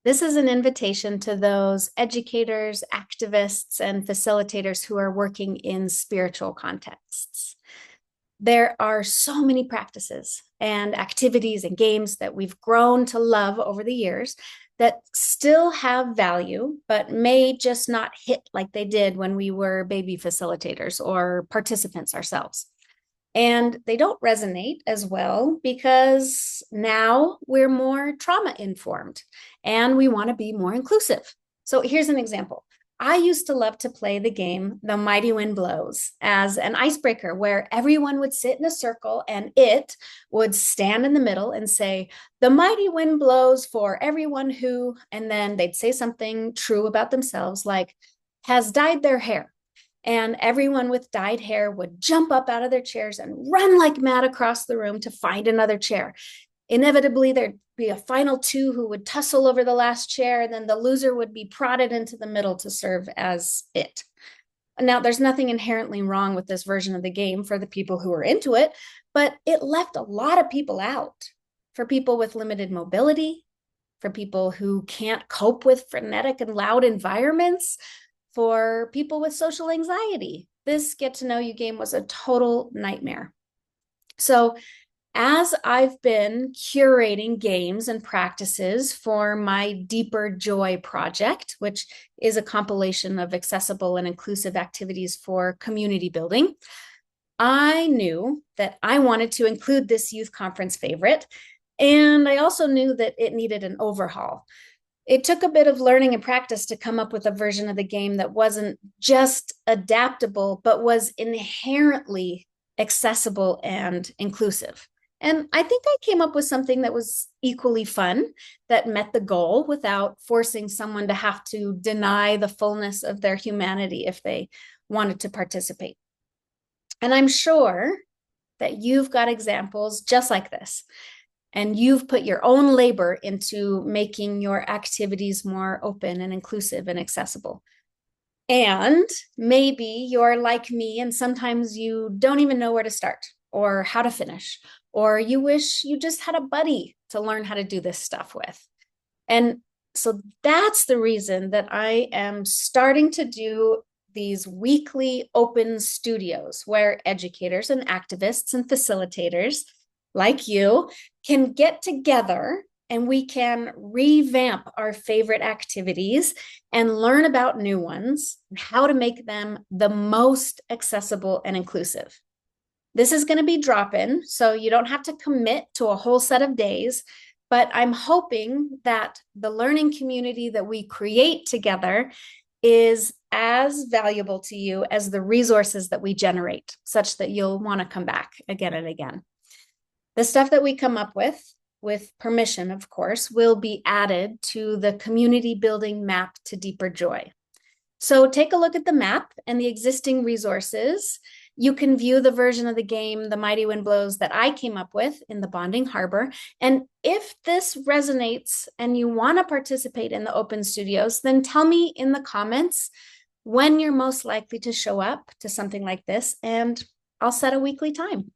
This is an invitation to those educators, activists, and facilitators who are working in spiritual contexts. There are so many practices and activities and games that we've grown to love over the years that still have value, but may just not hit like they did when we were baby facilitators or participants ourselves. And they don't resonate as well because now we're more trauma informed and we want to be more inclusive. So here's an example. I used to love to play the game The Mighty Wind Blows as an icebreaker where everyone would sit in a circle and it would stand in the middle and say, "The mighty wind blows for everyone who," and then they'd say something true about themselves like, "has dyed their hair." And everyone with dyed hair would jump up out of their chairs and run like mad across the room to find another chair. Inevitably, there'd be a final two who would tussle over the last chair, and then the loser would be prodded into the middle to serve as it. Now, there's nothing inherently wrong with this version of the game for the people who are into it, but it left a lot of people out. For people with limited mobility, for people who can't cope with frenetic and loud environments, for people with social anxiety. This get to know you game was a total nightmare. So as I've been curating games and practices for my Deeper Joy project, which is a compilation of accessible and inclusive activities for community building, I knew that I wanted to include this youth conference favorite, and I also knew that it needed an overhaul. It took a bit of learning and practice to come up with a version of the game that wasn't just adaptable, but was inherently accessible and inclusive. And I think I came up with something that was equally fun, that met the goal without forcing someone to have to deny the fullness of their humanity if they wanted to participate. And I'm sure that you've got examples just like this. And you've put your own labor into making your activities more open and inclusive and accessible. And maybe you're like me, and sometimes you don't even know where to start or how to finish, or you wish you just had a buddy to learn how to do this stuff with. And so that's the reason that I am starting to do these weekly open studios where educators and activists and facilitators like you can get together and we can revamp our favorite activities and learn about new ones and how to make them the most accessible and inclusive. This is going to be drop-in, so you don't have to commit to a whole set of days, but I'm hoping that the learning community that we create together is as valuable to you as the resources that we generate, such that you'll want to come back again and again. The stuff that we come up with permission, of course, will be added to the community building map to Deeper Joy. So take a look at the map and the existing resources. You can view the version of the game, The Mighty Wind Blows, that I came up with in the Bonding Harbor. And if this resonates and you want to participate in the open studios, then tell me in the comments when you're most likely to show up to something like this, and I'll set a weekly time.